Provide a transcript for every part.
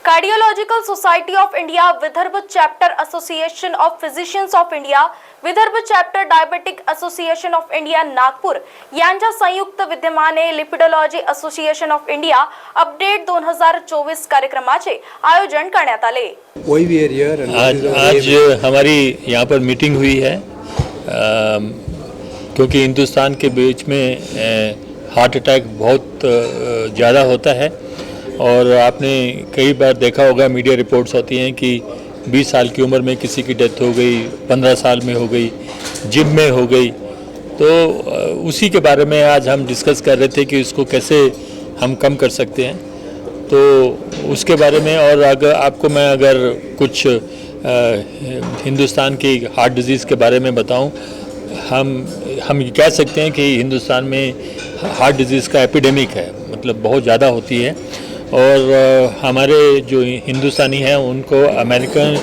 Cardiological society of India, Vidarbha chapter association of physicians of India, Vidarbha chapter diabetic association of India Nagpur यांच्या संयुक्त विद्यमाने लिपिडोलॉजी association of India update 2024 कार्यक्रमाचे आयोजन करण्यात आले। आज हमारी यहाँ पर मीटिंग हुई है क्योंकि हिंदुस्तान के बीच में हार्ट अटैक बहुत ज़्यादा होता है और आपने कई बार देखा होगा, मीडिया रिपोर्ट्स होती हैं कि 20 साल की उम्र में किसी की डेथ हो गई, 15 साल में हो गई, जिम में हो गई। तो उसी के बारे में आज हम डिस्कस कर रहे थे कि इसको कैसे हम कम कर सकते हैं। तो उसके बारे में और अगर आपको मैं अगर कुछ हिंदुस्तान की हार्ट डिजीज़ के बारे में बताऊं, हम ये कह सकते हैं कि हिंदुस्तान में हार्ट डिजीज़ का एपिडेमिक है, मतलब बहुत ज़्यादा होती है। और हमारे जो हिंदुस्तानी हैं उनको अमेरिकन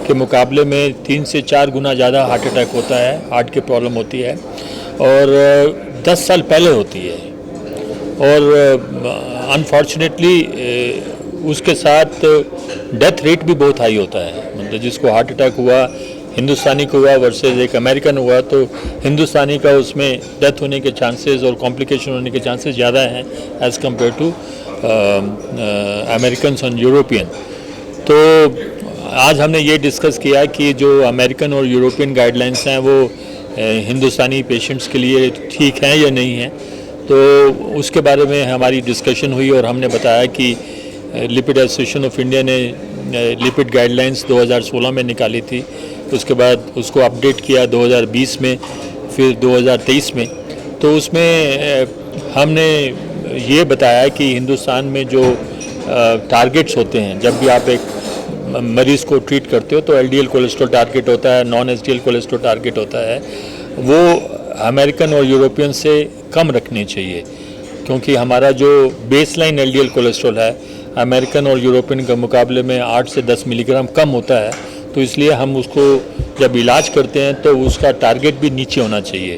के मुकाबले में 3 से 4 गुना ज़्यादा हार्ट अटैक होता है, हार्ट की प्रॉब्लम होती है और 10 साल पहले होती है। और अनफॉर्चुनेटली उसके साथ डेथ रेट भी बहुत हाई होता है, मतलब जिसको हार्ट अटैक हुआ, हिंदुस्तानी को हुआ वर्सेस एक अमेरिकन हुआ, तो हिंदुस्तानी का उसमें डेथ होने के चांसेस और कॉम्प्लिकेशन होने के चांसेस ज़्यादा हैं एज़ कम्पेयर टू अमेरिकन और यूरोपियन। तो आज हमने ये डिस्कस किया कि जो अमेरिकन और यूरोपियन गाइडलाइंस हैं वो हिंदुस्तानी पेशेंट्स के लिए ठीक हैं या नहीं हैं। तो उसके बारे में हमारी डिस्कशन हुई और हमने बताया कि लिपिड एसोसिएशन ऑफ इंडिया ने लिपिड गाइडलाइंस 2016 में निकाली थी, उसके बाद उसको अपडेट किया 2020 में, फिर 2023 में। तो उसमें हमने ये बताया कि हिंदुस्तान में जो टारगेट्स होते हैं, जब भी आप एक मरीज़ को ट्रीट करते हो तो एलडीएल कोलेस्ट्रॉल टारगेट होता है, नॉन एचडीएल कोलेस्ट्रॉल टारगेट होता है, वो अमेरिकन और यूरोपियन से कम रखने चाहिए, क्योंकि हमारा जो बेसलाइन एलडीएल कोलेस्ट्रॉल है अमेरिकन और यूरोपियन के मुकाबले में 8 से 10 मिलीग्राम कम होता है। तो इसलिए हम उसको जब इलाज करते हैं तो उसका टारगेट भी नीचे होना चाहिए।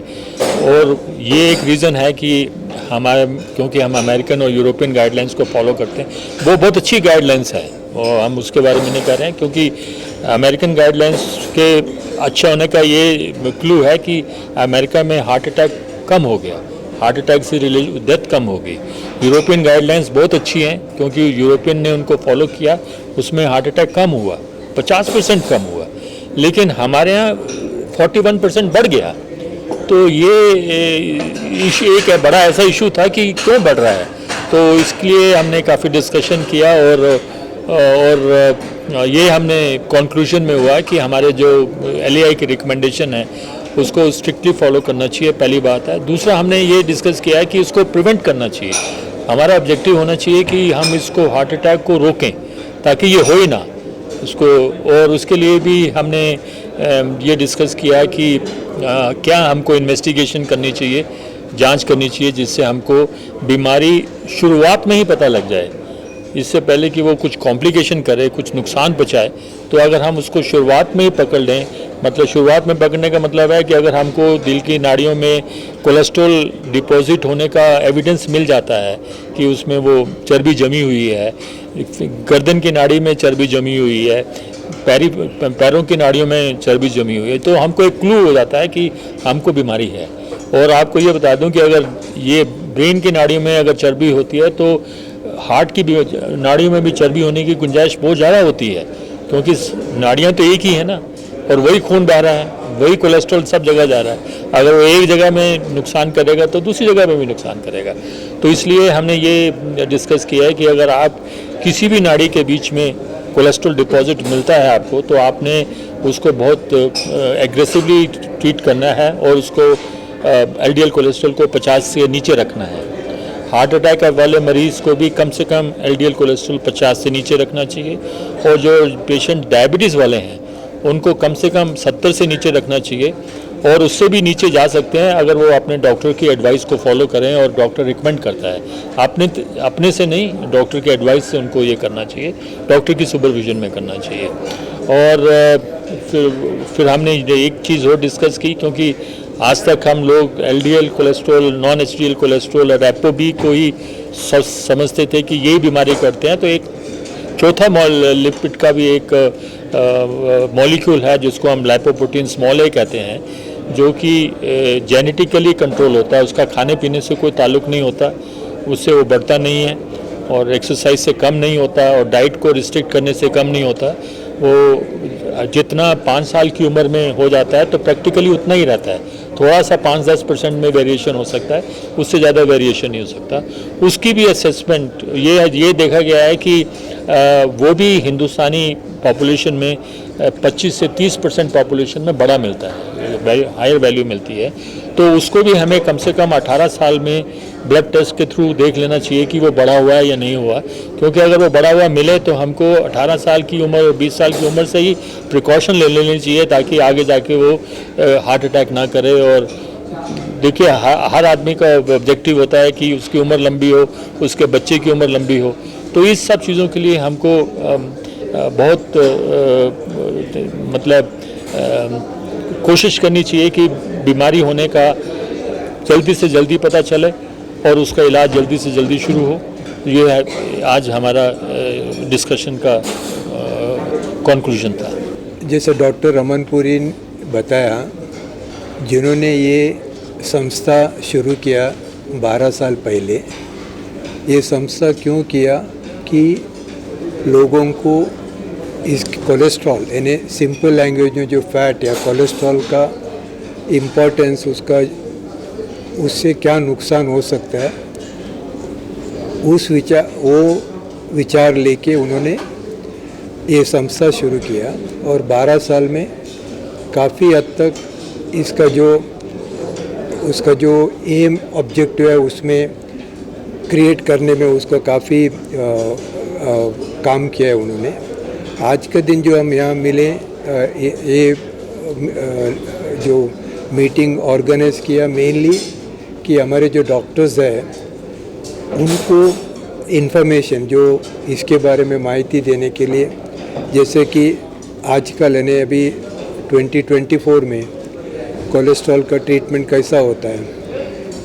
और ये एक रीज़न है कि क्योंकि हम अमेरिकन और यूरोपियन गाइडलाइंस को फॉलो करते हैं, वो बहुत अच्छी गाइडलाइंस है और हम उसके बारे में नहीं कह रहे हैं, क्योंकि अमेरिकन गाइडलाइंस के अच्छा होने का ये क्लू है कि अमेरिका में हार्ट अटैक कम हो गया, हार्ट अटैक से रिलेटेड डेथ कम हो गई। यूरोपियन गाइडलाइंस बहुत अच्छी हैं क्योंकि यूरोपियन ने उनको फॉलो किया, उसमें हार्ट अटैक कम हुआ, 50% कम हुआ, लेकिन हमारे यहाँ 41% बढ़ गया। तो ये एक बड़ा ऐसा इशू था कि क्यों बढ़ रहा है। तो इसके लिए हमने काफ़ी डिस्कशन किया और ये हमने कंक्लूजन में हुआ कि हमारे जो एलएआई की रिकमेंडेशन है उसको स्ट्रिक्टली फॉलो करना चाहिए, पहली बात है। दूसरा, हमने ये डिस्कस किया कि इसको प्रिवेंट करना चाहिए। हमारा ऑब्जेक्टिव होना चाहिए कि हम इसको हार्ट अटैक को रोकें ताकि ये हो ही ना उसको। और उसके लिए भी हमने ये डिस्कस किया कि क्या हमको इन्वेस्टिगेशन करनी चाहिए, जांच करनी चाहिए, जिससे हमको बीमारी शुरुआत में ही पता लग जाए, इससे पहले कि वो कुछ कॉम्प्लिकेशन करे, कुछ नुकसान पहुँचाए। तो अगर हम उसको शुरुआत में ही पकड़ लें, मतलब शुरुआत में पकड़ने का मतलब है कि अगर हमको दिल की नाड़ियों में कोलेस्ट्रॉल डिपॉजिट होने का एविडेंस मिल जाता है कि उसमें वो चर्बी जमी हुई है, गर्दन की नाड़ी में चर्बी जमी हुई है, पैरों की नाड़ियों में चर्बी जमी हुई है, तो हमको एक क्लू हो जाता है कि हमको बीमारी है। और आपको ये बता दूं कि अगर ये ब्रेन की नाड़ियों में अगर चर्बी होती है तो हार्ट की नाड़ियों में भी चर्बी होने की गुंजाइश बहुत ज़्यादा होती है, क्योंकि नाड़ियाँ तो एक ही है ना, और वही खून बह रहा है, वही कोलेस्ट्रॉल सब जगह जा रहा है। अगर वो एक जगह में नुकसान करेगा तो दूसरी जगह में भी नुकसान करेगा। तो इसलिए हमने ये डिस्कस किया है कि अगर आप किसी भी नाड़ी के बीच में कोलेस्ट्रॉल डिपॉजिट मिलता है आपको, तो आपने उसको बहुत एग्रेसिवली ट्रीट करना है और उसको एलडीएल कोलेस्ट्रॉल को 50 से नीचे रखना है। हार्ट अटैक वाले मरीज़ को भी कम से कम एलडीएल कोलेस्ट्रॉल 50 से नीचे रखना चाहिए, और जो पेशेंट डायबिटीज़ वाले हैं उनको कम से कम 70 से नीचे रखना चाहिए, और उससे भी नीचे जा सकते हैं अगर वो अपने डॉक्टर की एडवाइस को फॉलो करें और डॉक्टर रिकमेंड करता है। अपने से नहीं, डॉक्टर की एडवाइस से उनको ये करना चाहिए, डॉक्टर की सुपरविजन में करना चाहिए। और फिर हमने एक चीज़ और डिस्कस की, क्योंकि आज तक हम लोग LDL cholesterol, non HDL cholesterol और एपोबी को ही समझते थे कि यही बीमारी करते हैं। तो एक चौथा लिपिड का भी एक मॉलिक्यूल है जिसको हम लाइपोप्रोटीन स्मॉल ए कहते हैं, जो कि जेनेटिकली कंट्रोल होता है, उसका खाने पीने से कोई ताल्लुक नहीं होता, उससे वो बढ़ता नहीं है और एक्सरसाइज से कम नहीं होता और डाइट को रिस्ट्रिक्ट करने से कम नहीं होता। वो जितना 5 साल की उम्र में हो जाता है तो प्रैक्टिकली उतना ही रहता है, थोड़ा सा 5-10% में वेरिएशन हो सकता है, उससे ज़्यादा वेरिएशन नहीं हो सकता। उसकी भी असेसमेंट ये देखा गया है कि वो भी हिंदुस्तानी पॉपुलेशन में 25 से 30% पॉपुलेशन में बड़ा मिलता है, हायर वैल्यू मिलती है। तो उसको भी हमें कम से कम 18 साल में ब्लड टेस्ट के थ्रू देख लेना चाहिए कि वो बढ़ा हुआ है या नहीं हुआ, क्योंकि अगर वो बढ़ा हुआ मिले तो हमको 18 साल की उम्र और 20 साल की उम्र से ही प्रिकॉशन ले लेनी चाहिए, ताकि आगे जाके वो हार्ट अटैक ना करे। और देखिए हर आदमी का ऑब्जेक्टिव होता है कि उसकी उम्र लंबी हो, उसके बच्चे की उम्र लंबी हो। तो इस सब चीज़ों के लिए हमको बहुत कोशिश करनी चाहिए कि बीमारी होने का जल्दी से जल्दी पता चले और उसका इलाज जल्दी से जल्दी शुरू हो। ये है आज हमारा डिस्कशन का कंक्लूजन था। जैसे डॉक्टर रमनपुरी ने बताया, जिन्होंने ये संस्था शुरू किया 12 साल पहले, ये संस्था क्यों किया कि लोगों को इस कोलेस्ट्रॉल यानी सिंपल लैंग्वेज में जो फैट या कोलेस्ट्रॉल का इम्पोर्टेंस, उससे क्या नुकसान हो सकता है, वो विचार लेके उन्होंने ये संस्था शुरू किया। और 12 साल में काफ़ी हद तक उसका जो एम ऑब्जेक्टिव है उसमें क्रिएट करने में उसको काफ़ी काम किया है उन्होंने। आज का दिन जो हम यहाँ मिले, ये जो मीटिंग ऑर्गेनाइज किया मेनली कि हमारे जो डॉक्टर्स हैं उनको इन्फॉर्मेशन जो इसके बारे में माहिती देने के लिए, जैसे कि आजकल यानी अभी 2024 में कोलेस्ट्रॉल का ट्रीटमेंट कैसा होता है,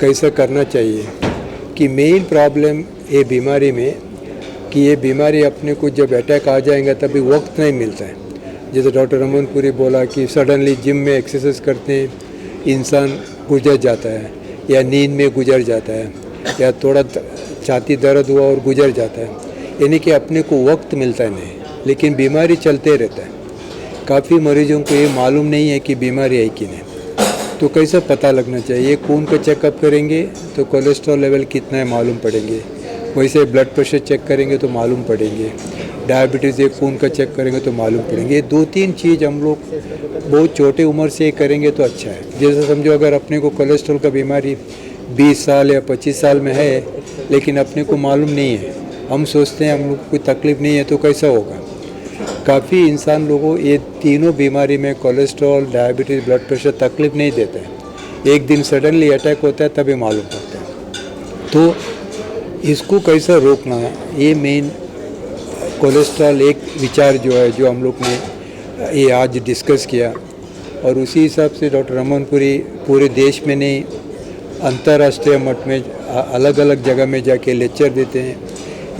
कैसा करना चाहिए, कि मेन प्रॉब्लम ये बीमारी में कि ये बीमारी अपने को जब अटैक आ जाएगा तभी वक्त नहीं मिलता है। जैसे डॉक्टर रमनपुरी बोला कि सडनली जिम में एक्सरसाइज करते हैं इंसान गुजर जाता है, या नींद में गुजर जाता है, या थोड़ा छाती दर्द हुआ और गुजर जाता है, यानी कि अपने को वक्त मिलता नहीं, लेकिन बीमारी चलते रहता है। काफ़ी मरीजों को ये मालूम नहीं है कि बीमारी है कि नहीं, तो कैसा पता लगना चाहिए। खून का चेकअप करेंगे तो कोलेस्ट्रॉल लेवल कितना है मालूम पड़ेंगे, वैसे ब्लड प्रेशर चेक करेंगे तो मालूम पड़ेंगे, डायबिटीज़ एक खून का चेक करेंगे तो मालूम पड़ेंगे। 2-3 चीज़ हम लोग बहुत छोटे उम्र से करेंगे तो अच्छा है। जैसे समझो अगर अपने को कोलेस्ट्रॉल का बीमारी 20 साल या 25 साल में है, लेकिन अपने को मालूम नहीं है, हम सोचते हैं हम लोग को कोई तकलीफ़ नहीं है, तो कैसा होगा। काफ़ी इंसान लोगों ये तीनों बीमारी में कोलेस्ट्रॉल, डायबिटीज़, ब्लड प्रेशर तकलीफ़ नहीं देता है, एक दिन सडनली अटैक होता है तभी मालूम पड़ता है। तो इसको कैसा रोकना है, ये मेन कोलेस्ट्रॉल एक विचार जो है जो हम लोग ने ये आज डिस्कस किया। और उसी हिसाब से डॉक्टर रमनपुरी पूरे देश में नहीं, अंतर्राष्ट्रीय मठ में अलग अलग जगह में जाके लेक्चर देते हैं।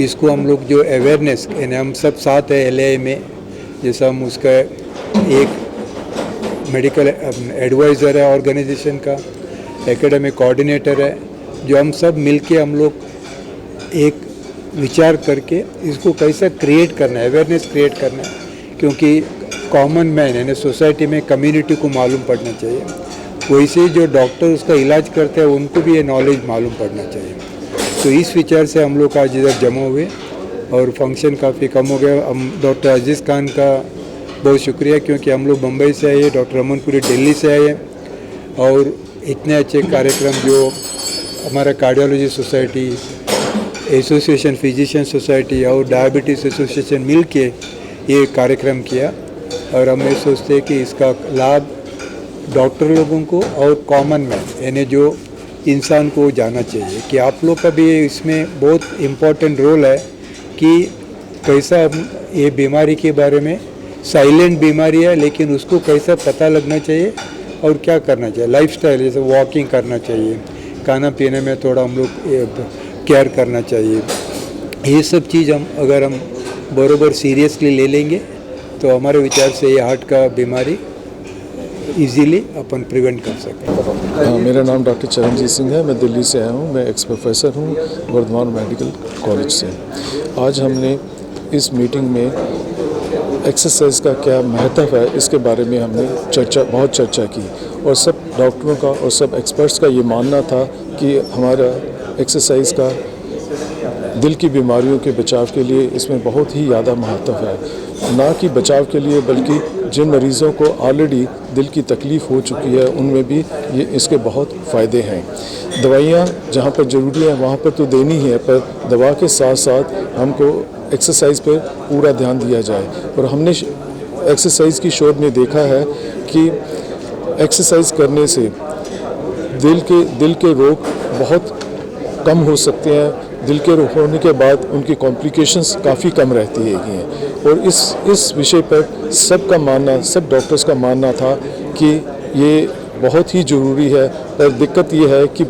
इसको हम लोग जो अवेयरनेस, यानी हम सब साथ है LIA में, जैसा हम उसका एक मेडिकल एडवाइज़र है ऑर्गेनाइजेशन का, एकेडमिक कोऑर्डिनेटर है, जो हम सब मिलके हम लोग एक विचार करके इसको कैसा क्रिएट करना है, अवेयरनेस क्रिएट करना है, क्योंकि कॉमन मैन यानी सोसाइटी में कम्युनिटी को मालूम पड़ना चाहिए। वैसे जो डॉक्टर उसका इलाज करते हैं उनको भी ये नॉलेज मालूम पड़ना चाहिए। तो इस विचार से हम लोग आज इधर जमा हुए और फंक्शन काफ़ी कम हो गया। हम डॉक्टर अजीज़ खान का बहुत शुक्रिया, क्योंकि हम लोग मुंबई से आए, डॉक्टर रमनपुरी दिल्ली से आए, और इतने अच्छे कार्यक्रम जो हमारा cardiology society, association physician society और डायबिटीज़ एसोसिएशन मिल के ये कार्यक्रम किया। और हम ये सोचते हैं कि इसका लाभ डॉक्टर लोगों को और कॉमन मैन यानी जो इंसान को जाना चाहिए, कि आप लोग का भी इसमें बहुत इम्पोर्टेंट रोल है कि कैसा ये बीमारी के बारे में, साइलेंट बीमारी है लेकिन उसको कैसा पता लगना चाहिए और क्या करना चाहिए। लाइफस्टाइल जैसे वॉकिंग करना चाहिए, खाना पीने में थोड़ा हम लोग केयर करना चाहिए। ये सब चीज़ हम अगर हम बरोबर सीरियसली ले लेंगे तो हमारे विचार से ये हार्ट का बीमारी इजीली अपन प्रिवेंट कर सकें। हाँ, मेरा नाम डॉक्टर चरणजीत सिंह है। मैं दिल्ली से आया हूँ। मैं एक्स प्रोफेसर हूँ वर्धमान मेडिकल कॉलेज से। आज हमने इस मीटिंग में एक्सरसाइज का क्या महत्व है इसके बारे में हमने बहुत चर्चा की और सब डॉक्टरों का और सब एक्सपर्ट्स का ये मानना था कि हमारा एक्सरसाइज का दिल की बीमारियों के बचाव के लिए इसमें बहुत ही ज़्यादा महत्व है। ना कि बचाव के लिए बल्कि जिन मरीज़ों को ऑलरेडी दिल की तकलीफ़ हो चुकी है उनमें भी ये इसके बहुत फ़ायदे हैं। दवाइयाँ जहाँ पर ज़रूरी है वहाँ पर तो देनी ही है, पर दवा के साथ साथ हमको एक्सरसाइज पर पूरा ध्यान दिया जाए। और हमने एक्सरसाइज की शोध में देखा है कि एक्सरसाइज करने से दिल के रोग बहुत कम हो सकते हैं। दिल के रोग होने के बाद उनकी कॉम्प्लिकेशंस काफ़ी कम रहती हैं। और इस विषय पर सबका मानना, सब डॉक्टर्स का मानना था कि ये बहुत ही ज़रूरी है। पर दिक्कत ये है कि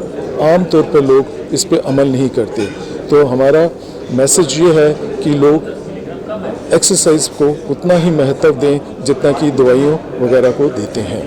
आम तौर पर लोग इस पर अमल नहीं करते। तो हमारा मैसेज ये है कि लोग एक्सरसाइज को उतना ही महत्व दें जितना कि दवाइयों वगैरह को देते हैं।